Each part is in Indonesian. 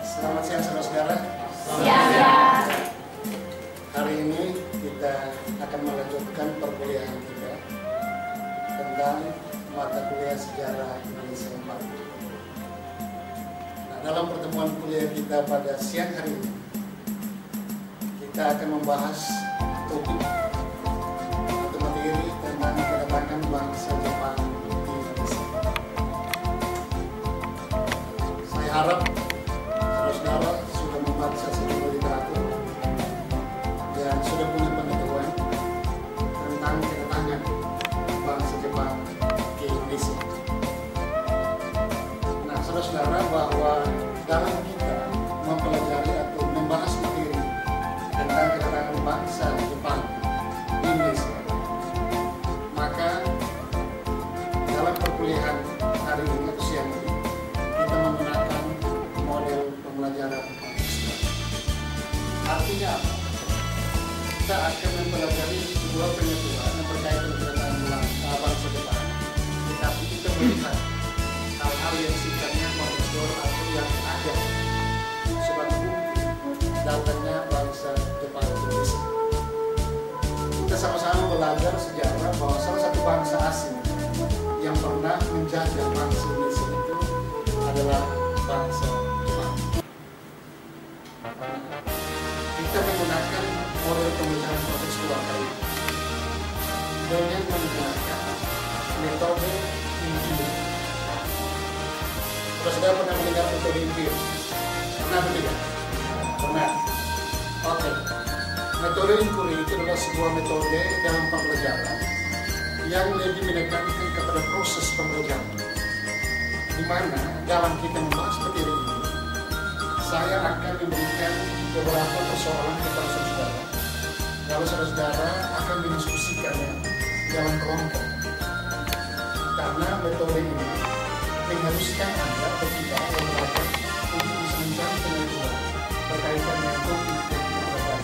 Selamat siang saudara-saudara. Siang. Hari ini kita akan melanjutkan perkuliahan kita tentang mata kuliah sejarah Indonesia 4. Nah, dalam pertemuan kuliah kita pada siang hari ini, kita akan membahas topik atau materi tentang kedatangan bangsa Jepang di Indonesia. Saya harap saudara sudah membaca sejumlah literatur dan sudah punya pengetahuan tentang kedatangan bangsa Jepang ke Indonesia. Nah, saudara-saudara, bahwa dalam kita mempelajari atau membahas materi tentang kedatangan bangsa Jepang di Indonesia, maka dalam perkuliahan hari ini atau siang ini kita menggunakan model pembelajaran kontekstual. Artinya apa? Kita akan mempelajari sebuah pengetahuan yang berkaitan dengan kedatangan bangsa Jepang, tetapi kita melihat hal-hal yang sifatnya kontekstual atau yang ada sebagai bukti datangnya bangsa Jepang ke Indonesia. Kita sama-sama belajar sejarah bahwa salah satu bangsa asing yang pernah menjajah bangsa Indonesia itu adalah bangsa Jepang. Kita menggunakan model pembelajaran kontekstual kali ini dengan menggunakan metode Impir. Saudara pernah mendengar metode Impir? Pernah tidak? Pernah. Oke. Metode Impir itu adalah sebuah metode dalam pembelajaran yang lebih menekankan kepada proses pembelajaran, di mana dalam kita membahas materi ini, saya akan memberikan beberapa persoalan kepada saudara, lalu saudara akan mendiskusikannya dalam kelompok. Karena metode ini mengharuskan Anda bertiga yang belajar untuk bisa mencari pengetahuan berkaitan dengan topik yang kita pelajari.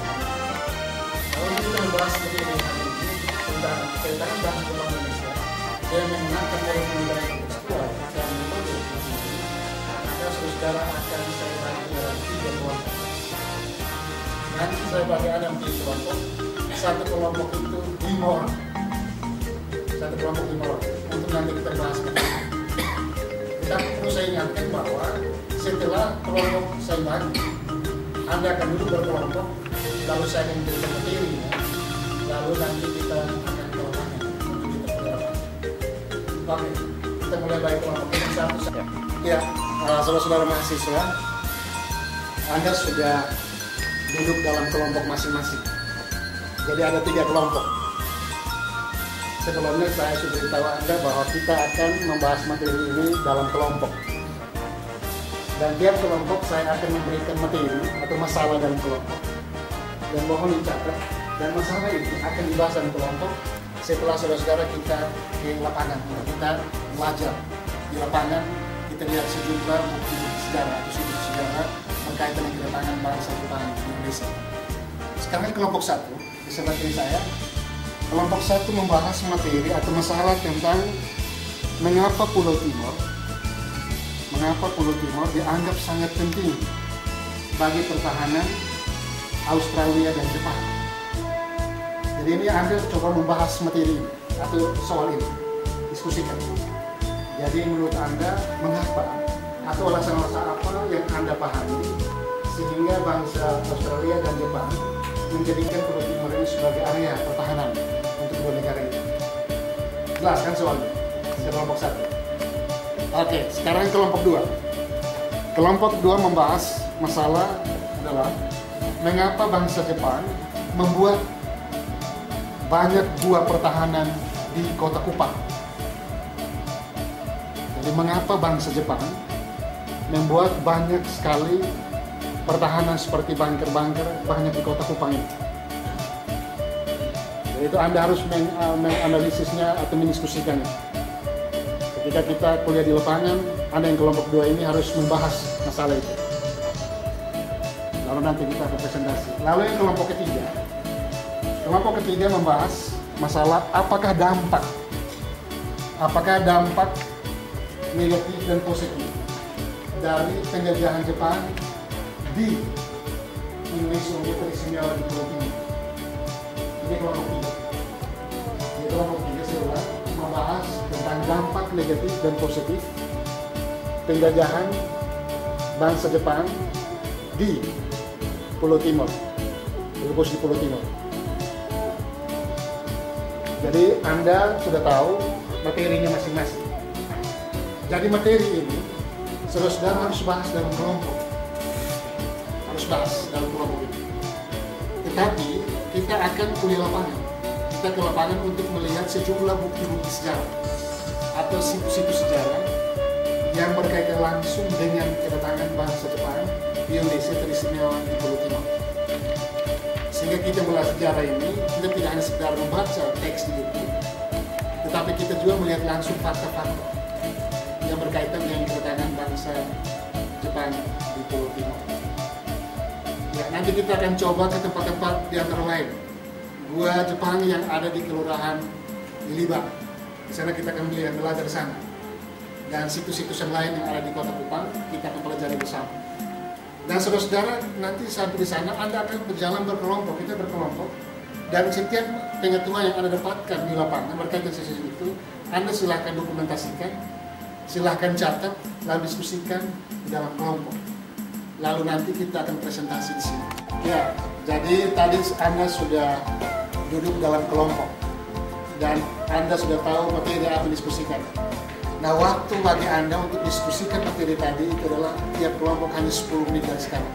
Kalau kita membahas materi hari ini tentang kedatangan bangsa Jepang Indonesia dan menggunakan model pembelajaran kontekstual dan metode ini, maka saudara akan saya bagi dalam 3 kelompok. Nanti saya bagi Anda menjadi kelompok. Satu kelompok itu 5 orang. Satu kelompok 5 orang. Untuk nanti kita bahas. Tetapi perlu saya ingatkan bahwa setelah kelompok saya bagi, Anda akan duduk berkelompok, lalu saya akan memberikan materinya, lalu nanti kita akan kelompoknya untuk kita pelajari. Oke, kita mulai bagi kelompok yang satu. Ya, saudara-saudara mahasiswa, Anda sudah duduk dalam kelompok masing-masing. Jadi ada 3 kelompok. Sebelumnya saya sudah beritahu Anda bahwa kita akan membahas materi ini dalam kelompok. Dan tiap kelompok saya akan memberikan materi atau masalah dalam kelompok. Dan mohon dicatat, dan masalah itu akan dibahas dalam kelompok setelah saudara-saudara kita di lapangan. Kita belajar di lapangan, kita lihat sejumlah bukti-bukti sejarah atau sudut sejarah berkaitan dengan kedatangan bangsa Jepang di Indonesia. Sekarang kelompok 1, di sebelah kiri saya, kelompok 1 membahas materi atau masalah tentang mengapa Pulau Timor dianggap sangat penting bagi pertahanan Australia dan Jepang. Jadi ini Anda coba membahas materi ini atau soal ini, diskusikan. Jadi menurut Anda mengapa atau alasan-alasan apa yang Anda pahami sehingga bangsa Australia dan Jepang menjadikan Pulau Timor ini sebagai area pertahanan untuk kedua negara ini? Jelaskan soalnya. Kelompok 1. Oke, sekarang kelompok 2. Kelompok 2 membahas masalah adalah mengapa bangsa Jepang membuat banyak gua pertahanan di kota Kupang. Jadi mengapa bangsa Jepang membuat banyak sekali pertahanan seperti bunker-bunker banyak di kota Kupang ini. Jadi itu Anda harus menganalisisnya atau mendiskusikannya. Ketika kita kuliah di lapangan, Anda yang kelompok 2 ini harus membahas masalah itu. Lalu nanti kita akan presentasi. Lalu yang kelompok ketiga. Kelompok ketiga membahas masalah apakah dampak negatif dan positif dari penjajahan Jepang di Indonesia yang teristimewa di Pulau Timor. Ini kelompok 3. Di kelompok 3 saya ulang, membahas tentang dampak negatif dan positif penjajahan bangsa Jepang di Pulau Timor, khusus di Pulau Timor. Jadi Anda sudah tahu materinya masing-masing. Jadi materi ini saudara harus bahas dalam kelompok. Harus bahas dalam kelompok ini. Tetapi kita akan kuliah lapangan. Kita ke lapangan untuk melihat sejumlah bukti-bukti sejarah atau situs-situs sejarah yang berkaitan langsung dengan kedatangan bangsa Jepang di Indonesia teristimewa di Pulau Timor. Sehingga kita melihat sejarah ini, kita tidak hanya sekedar membaca teks di buku, tetapi kita juga melihat langsung fakta-fakta yang berkaitan dengan kedatangan bangsa Jepang di Pulau Timor. Ya, nanti kita akan coba ke tempat-tempat di antara lain gua Jepang yang ada di Kelurahan Liliba. Di sana kita akan belajar di sana. Dan situs-situs yang lain yang ada di Kota Kupang kita akan pelajari bersama. Dan saudara-saudara, nanti sampai di sana Anda akan berjalan berkelompok, kita berkelompok. Dan setiap pengetahuan yang Anda dapatkan di lapangan berkaitan sesuatu itu, Anda silahkan dokumentasikan, silahkan catat, lalu diskusikan di dalam kelompok. Lalu nanti kita akan presentasi di sini. Ya, jadi tadi Anda sudah duduk dalam kelompok dan Anda sudah tahu materi apa diskusikan. Nah, waktu bagi Anda untuk diskusikan materi tadi itu adalah tiap kelompok hanya 10 menit dari sekarang.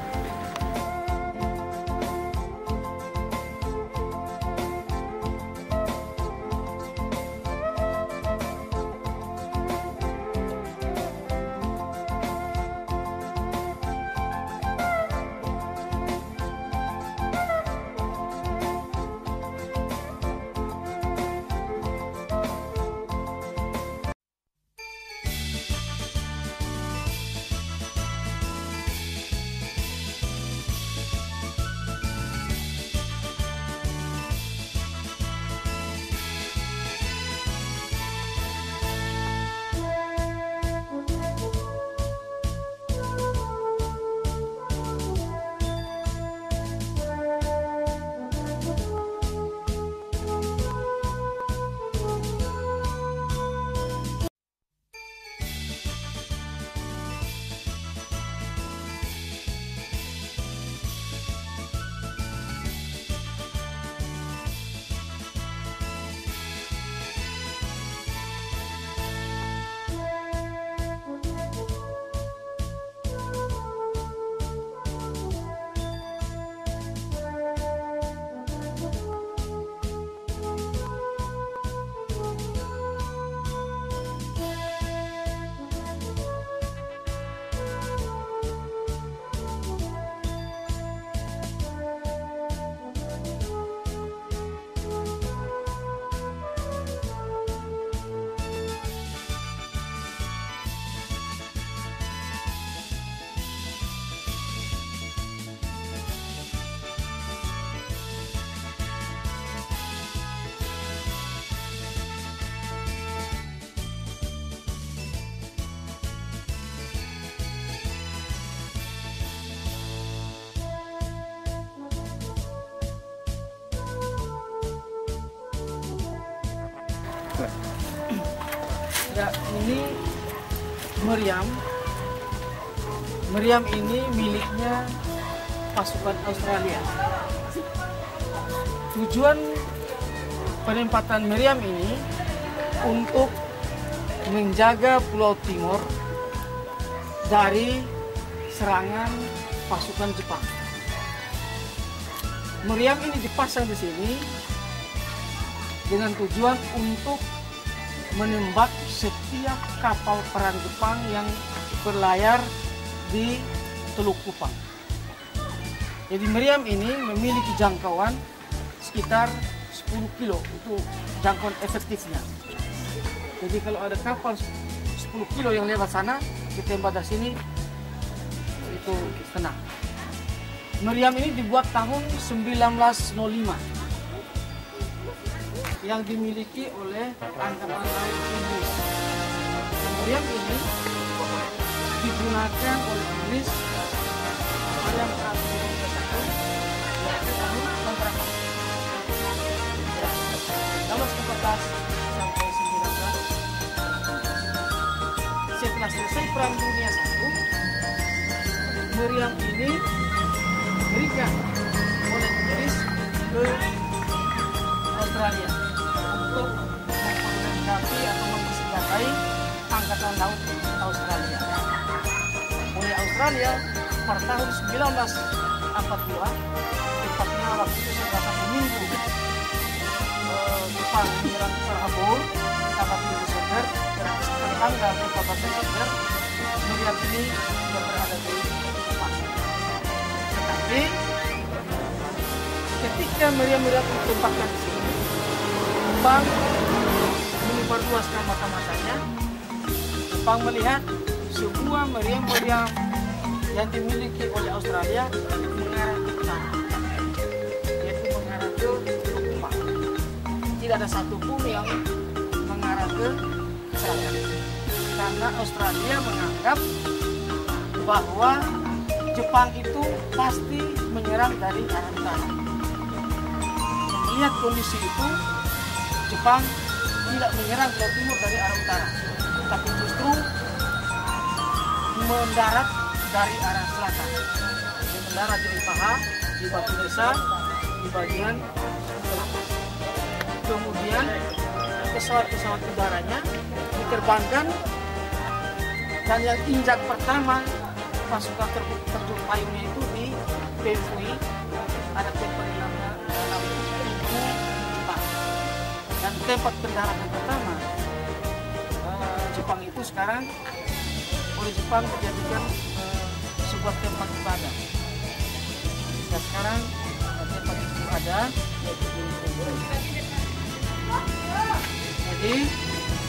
Ya, ini meriam. Meriam ini miliknya pasukan Australia. Tujuan penempatan meriam ini untuk menjaga Pulau Timor dari serangan pasukan Jepang. Meriam ini dipasang di sini dengan tujuan untuk menembak setiap kapal perang Jepang yang berlayar di Teluk Kupang. Jadi meriam ini memiliki jangkauan sekitar 10 kilo, itu jangkauan efektifnya. Jadi kalau ada kapal 10 kilo yang lewat sana, ditembak dari sini, itu kena. Meriam ini dibuat tahun 1905. Yang dimiliki oleh Angkatan Laut Inggris. Meriam ini digunakan oleh Inggris pada tahun 2021 yaitu tahun kontrakan. Ya, tahun 14 sampai 19. Setelah selesai Perang Dunia I, meriam ini diberikan oleh Inggris ke Australia untuk memperlengkapi atau mempersenjatai Angkatan Laut Australia. Oleh Australia pada tahun 1942, tepatnya waktu itu setelah 1 minggu Jepang menyerang Pearl Harbor tanggal 7 Desember, tanggal 14 Desember, meriam ini sudah berada di Jepang. Tetapi ketika meriam-meriam ditempatkan di sini, Jepang menyebarluaskan mata-matanya. Jepang melihat sebuah meriam-meriam yang dimiliki oleh Australia mengarah ke utara, yaitu mengarah ke Teluk Kupang. Tidak ada satupun yang mengarah ke selatan, karena Australia menganggap bahwa Jepang itu pasti menyerang dari arah utara. Melihat kondisi itu, Jepang tidak menyerang ke timur dari arah utara, tapi justru mendarat dari arah selatan. Dia mendarat di Paha, di Batu Desa, di bagian selatan. Kemudian pesawat-pesawat udaranya diterbangkan, dan yang injak pertama pasukan terjun payungnya itu di Pevui, ada tempat namanya Ibu, dan tempat pendaratan pertama Jepang itu sekarang oleh Jepang dijadikan sebuah tempat ibadah. Dan sekarang tempat itu ada, yaitu di Jadi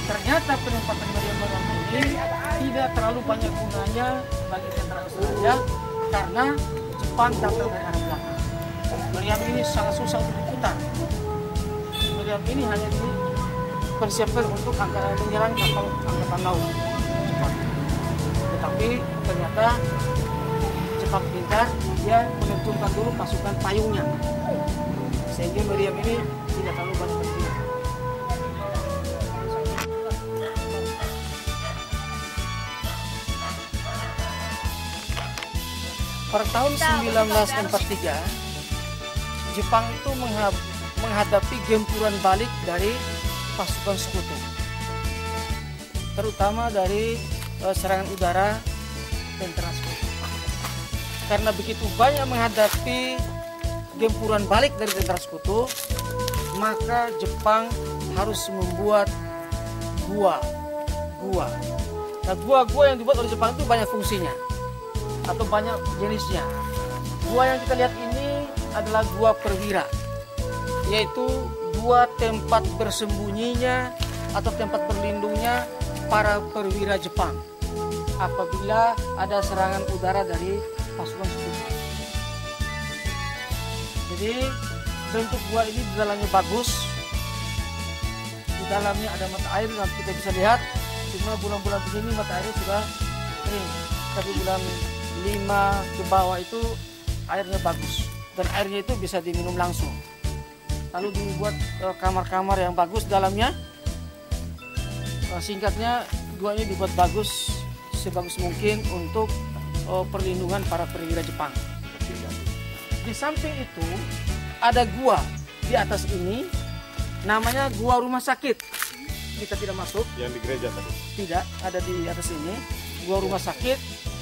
ternyata penempatan meriam-meriam ini tidak terlalu banyak gunanya bagi tentara Australia karena Jepang datang dari arah belakang. Meriam ini sangat susah untuk diputar. Meriam ini hanya dipersiapkan untuk menyerang kapal angkatan laut Jepang. Tetapi ternyata Jepang pintar, dia menerjunkan dulu pasukan payungnya, sehingga meriam ini tidak terlalu banyak penting. Pada tahun 1943, Jepang itu menghadapi gempuran balik dari pasukan sekutu, terutama dari serangan udara tentara sekutu. Karena begitu banyak menghadapi gempuran balik dari tentara sekutu, maka Jepang harus membuat gua. Nah, gua yang dibuat oleh Jepang itu banyak fungsinya atau banyak jenisnya. Gua yang kita lihat ini adalah gua perwira, yaitu gua tempat bersembunyinya atau tempat berlindungnya para perwira Jepang apabila ada serangan udara dari pasukan sekutu. Jadi bentuk gua ini di dalamnya bagus, di dalamnya ada mata air, nanti kita bisa lihat. Cuma bulan-bulan begini mata airnya sudah kering, tapi bulan 5 ke bawah itu airnya bagus, dan airnya itu bisa diminum langsung. Lalu dibuat kamar-kamar yang bagus dalamnya. Singkatnya, gua ini dibuat bagus sebagus mungkin untuk perlindungan para perwira Jepang. Di samping itu ada gua di atas ini, namanya gua rumah sakit. Kita tidak masuk. Yang di gereja tadi? Tidak, ada di atas ini gua rumah sakit,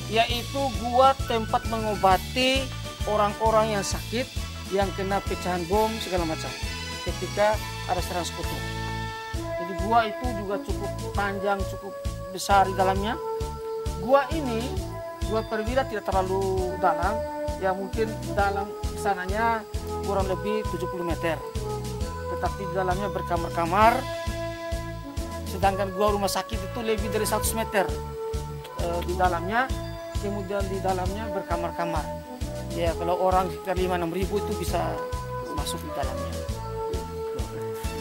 yaitu gua tempat mengobati orang-orang yang sakit, yang kena pecahan bom segala macam ketika ada serangan sekutu. Jadi gua itu juga cukup panjang, cukup besar di dalamnya. Gua ini, gua perwira tidak terlalu dalam, ya mungkin dalam sananya kurang lebih 70 meter. Tetapi di dalamnya berkamar-kamar, sedangkan gua rumah sakit itu lebih dari 100 meter di dalamnya. Kemudian di dalamnya berkamar-kamar. Ya kalau orang sekitar 5-6 ribu itu bisa masuk di dalamnya.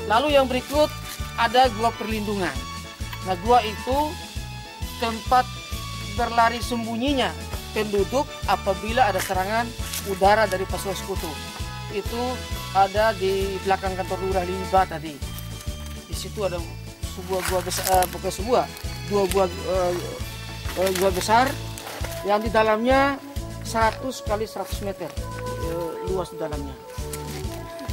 Lalu yang berikut ada gua perlindungan. Nah, gua itu tempat berlari sembunyinya penduduk apabila ada serangan udara dari pasukan sekutu. Itu ada di belakang kantor lurah Limba tadi. Di situ ada sebuah gua besar, bukan sebuah, dua gua besar yang di dalamnya 100 kali 100 meter luas di dalamnya.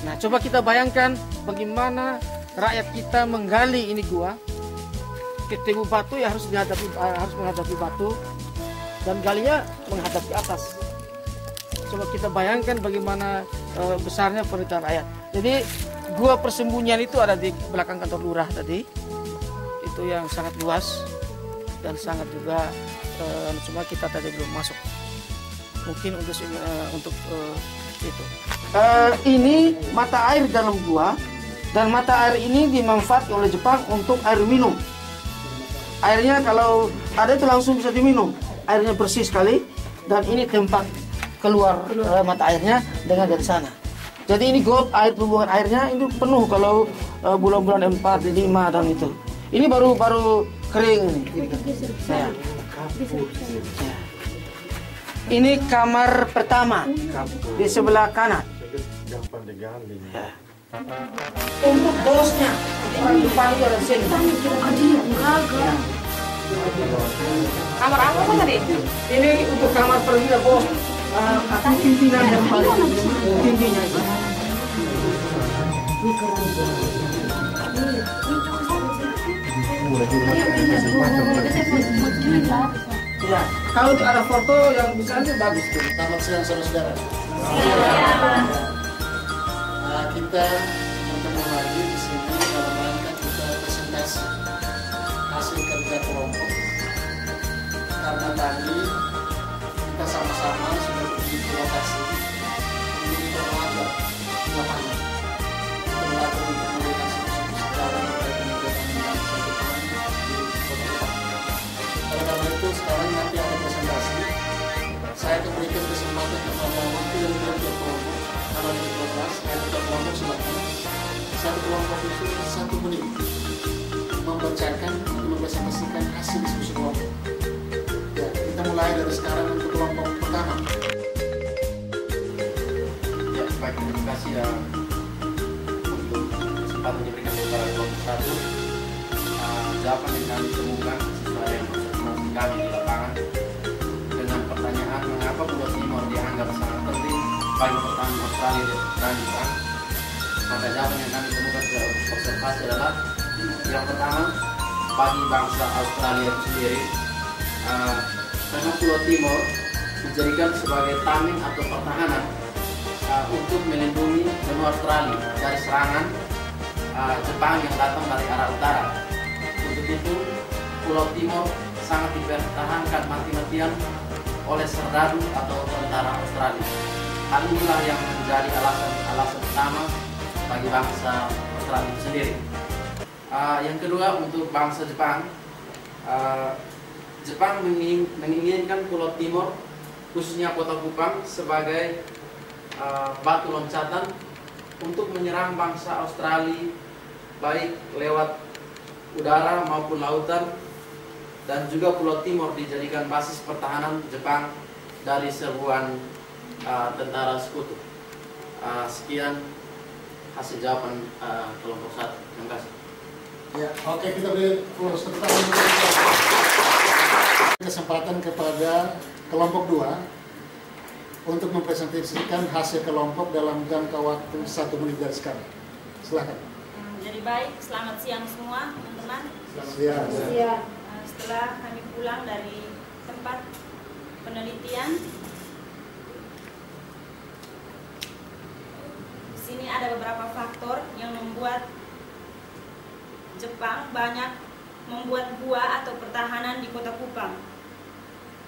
Nah, coba kita bayangkan bagaimana rakyat kita menggali ini gua. Ketemu batu ya harus menghadapi batu, dan galinya menghadap ke atas. Coba kita bayangkan bagaimana besarnya penderitaan rakyat. Jadi gua persembunyian itu ada di belakang kantor lurah tadi. Itu yang sangat luas dan sangat juga cuma kita tadi belum masuk. Mungkin untuk itu. Ini mata air dalam gua, dan mata air ini dimanfaatkan oleh Jepang untuk air minum. Airnya kalau ada itu langsung bisa diminum. Airnya bersih sekali, dan ini tempat keluar mata airnya dengan dari sana. Jadi ini got air, pembuangan airnya ini penuh kalau bulan-bulan 4, 5 dan itu. Ini baru kering ini. Ya. Ini kamar pertama di sebelah kanan. Ya. Untuk bosnya orang depan itu ada sini. Ya. Kamar apa tadi? Ini untuk kamar perwira bos. Pimpinan yang paling tingginya itu. Ya, kalau ada foto yang bisa bagus tuh. Selamat siang saudara-saudara. Kita bertemu lagi di sini dalam rangka kita presentasi hasil kerja kelompok. Karena tadi kita sama-sama sudah pergi ke lokasi untuk belajar di lapangan. Belajar untuk melihat situasi sejarah terkait dengan kegiatan satu tahun di Kota Kupang. Oleh karena itu sekarang nanti ada presentasi. Saya akan berikan kesempatan kepada wakil yang berada kelompok. Kalau di 12, yang kita kelompok silakan. Satu kelompok itu 1 menit membacakan atau mempresentasikan hasil diskusi kelompok. Ya, kita mulai dari sekarang untuk kelompok pertama. Ya, baik, terima kasih ya untuk kesempatan diberikan kepada kelompok 1. Jawaban yang kami temukan sesuai yang informasi kami di lapangan dengan pertanyaan mengapa Pulau Timor dianggap sangat penting bagi pertahanan Australia dan Jepang. Maka jawaban yang kami temukan secara observasi adalah yang pertama, bagi bangsa Australia itu sendiri, karena Pulau Timor dijadikan sebagai tameng atau pertahanan untuk melindungi benua Australia dari serangan Jepang yang datang dari arah utara. Untuk itu, Pulau Timor sangat dipertahankan mati-matian oleh serdadu atau tentara Australia. Hal inilah yang menjadi alasan utama bagi bangsa Australia itu sendiri. Yang kedua, untuk bangsa Jepang, Jepang menginginkan Pulau Timor, khususnya Kota Kupang, sebagai batu loncatan untuk menyerang bangsa Australia, baik lewat udara maupun lautan, dan juga Pulau Timor dijadikan basis pertahanan Jepang dari serbuan tentara sekutu. Sekian hasil jawaban kelompok 1. Terima kasih. Ya, oke, kita beri kesempatan kepada kelompok 2 untuk mempresentasikan hasil kelompok dalam jangka waktu 1 menit dari sekarang. Silakan. Jadi baik, selamat siang semua teman-teman. Siap. Setelah kami pulang dari tempat penelitian, di sini ada beberapa faktor yang membuat Jepang banyak membuat gua atau pertahanan di Kota Kupang.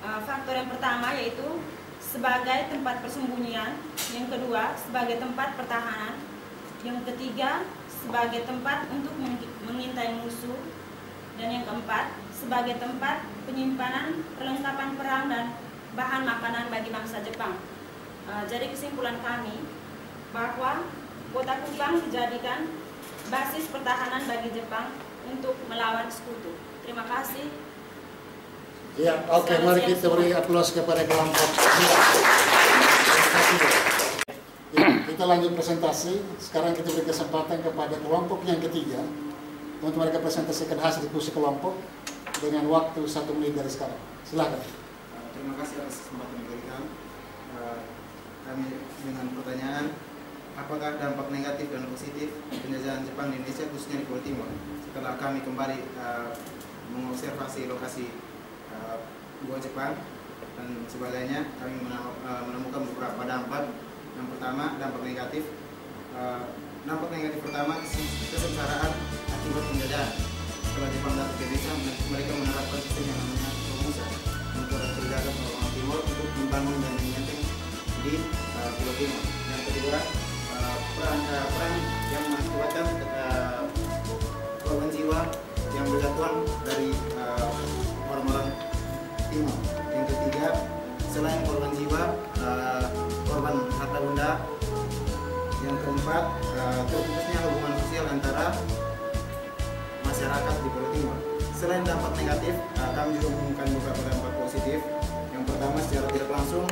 Faktor yang pertama yaitu sebagai tempat persembunyian, yang kedua sebagai tempat pertahanan, yang ketiga sebagai tempat untuk mengintai musuh, dan yang keempat sebagai tempat penyimpanan perlengkapan perang dan bahan makanan bagi bangsa Jepang. Jadi kesimpulan kami bahwa Kota Kupang dijadikan basis pertahanan bagi Jepang untuk melawan sekutu. Terima kasih. Ya, oke, mari kita beri aplaus kepada kelompok. Ya, kita lanjut presentasi. Sekarang kita beri kesempatan kepada kelompok yang ketiga untuk mereka presentasikan hasil diskusi kelompok dengan waktu 1 menit dari sekarang. Silakan. Terima kasih atas kesempatan yang diberikan. Kami dengan pertanyaan, apakah dampak negatif dan positif penjajahan Jepang di Indonesia khususnya di Pulau Timur? Setelah kami kembali mengobservasi lokasi gua Jepang dan sebagainya, kami menemukan beberapa dampak. Yang pertama, dampak negatif. Dampak negatif pertama, kesengsaraan akibat penjajahan. Setelah Jepang datang ke Indonesia, mereka menerapkan sistem yang namanya Romusa untuk berdagang ke orang Timur untuk membangun dan menyenteng di Pulau Timur. Yang kedua, perang yang mengakibatkan korban jiwa yang berjatuhan dari orang-orang Timur. Yang ketiga, selain korban jiwa, korban harta benda. Yang keempat, terputusnya hubungan sosial antara masyarakat di Pulau Timur. Selain dampak negatif, kami juga menemukan beberapa dampak positif. Yang pertama, secara tidak langsung,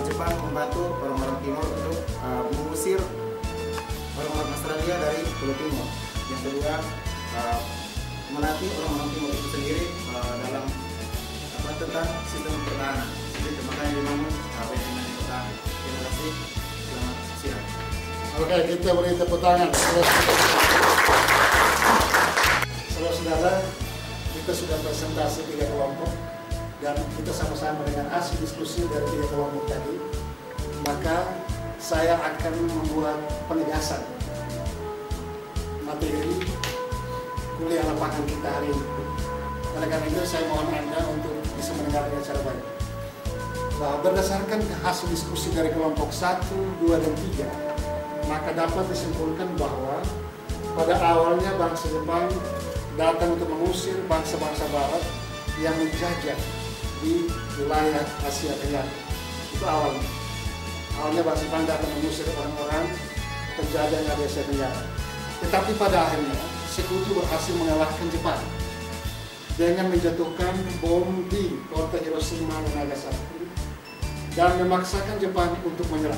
Jepang membantu orang-orang Timur untuk mengusir orang-orang Australia dari Pulau Timur. Yang kedua, melatih orang-orang Timur itu sendiri dalam tentang sistem pertahanan. Jadi makanya dibangun benteng pertahanan. Terima kasih. Selamat siang. Oke, kita beri tepuk tangan. Saudara-saudara, kita sudah presentasi 3 kelompok dan kita sama-sama dengan hasil diskusi dari 3 kelompok tadi. Maka saya akan membuat penegasan materi kuliah lapangan kita hari ini. Oleh karena itu saya mohon Anda untuk bisa mendengarkan secara baik. Bahwa berdasarkan hasil diskusi dari kelompok 1, 2, dan 3, maka dapat disimpulkan bahwa pada awalnya bangsa Jepang datang untuk mengusir bangsa-bangsa Barat yang menjajah di wilayah Asia Tenggara. Itu awalnya. Awalnya bangsa Jepang datang mengusir orang-orang penjajah yang ada di Asia Tenggara. Tetapi pada akhirnya Sekutu berhasil mengalahkan Jepang dengan menjatuhkan bom di kota Hiroshima dan Nagasaki dan memaksakan Jepang untuk menyerah.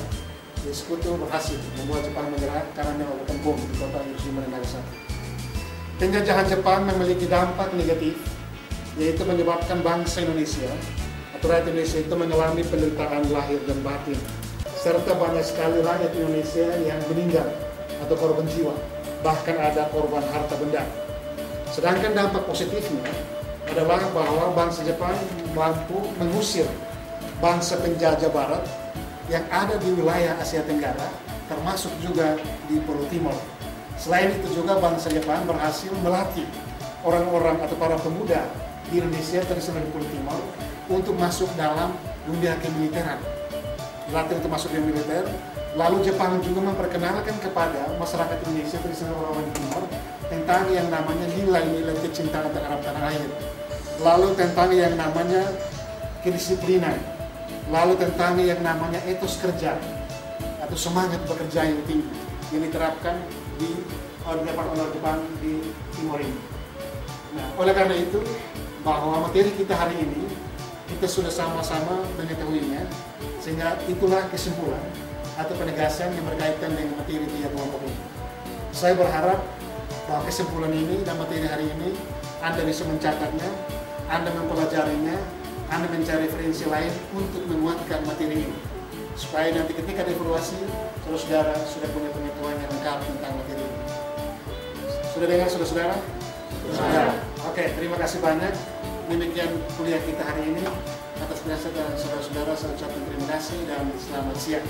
Sekutu berhasil membuat Jepang menyerah karena melakukan bom di kota Hiroshima dan Nagasaki. Penjajahan Jepang memiliki dampak negatif, yaitu menyebabkan bangsa Indonesia atau rakyat Indonesia itu mengalami penderitaan lahir dan batin, serta banyak sekali rakyat Indonesia yang meninggal atau korban jiwa, bahkan ada korban harta benda. Sedangkan dampak positifnya adalah bahwa bangsa Jepang mampu mengusir bangsa penjajah Barat yang ada di wilayah Asia Tenggara, termasuk juga di Pulau Timur. Selain itu juga bangsa Jepang berhasil melatih orang-orang atau para pemuda di Indonesia, terutama di Pulau Timur, untuk masuk dalam dunia kemiliteran. Dilatih untuk masuk dunia militer. Lalu Jepang juga memperkenalkan kepada masyarakat Indonesia, terutama orang-orang Timur, tentang yang namanya nilai-nilai kecintaan terhadap tanah air. Lalu tentang yang namanya kedisiplinan. Lalu tentang yang namanya etos kerja atau semangat bekerja yang tinggi yang diterapkan di orang Jepang di Timur ini. Nah, oleh karena itu, bahwa materi kita hari ini kita sudah sama-sama mengetahuinya, sehingga itulah kesimpulan atau penegasan yang berkaitan dengan materi 3 kelompok ini. Saya berharap bahwa kesimpulan ini dan materi hari ini Anda bisa mencatatnya, Anda mempelajarinya, Anda mencari referensi lain untuk menguatkan materi ini, supaya nanti ketika dievaluasi, saudara-saudara sudah punya pengetahuan yang lengkap tentang materi ini. Sudah dengar saudara-saudara? Sudah. Oke, terima kasih banyak. Demikian kuliah kita hari ini. Atas dasar dan saudara-saudara saya ucapkan terima kasih dan selamat siang.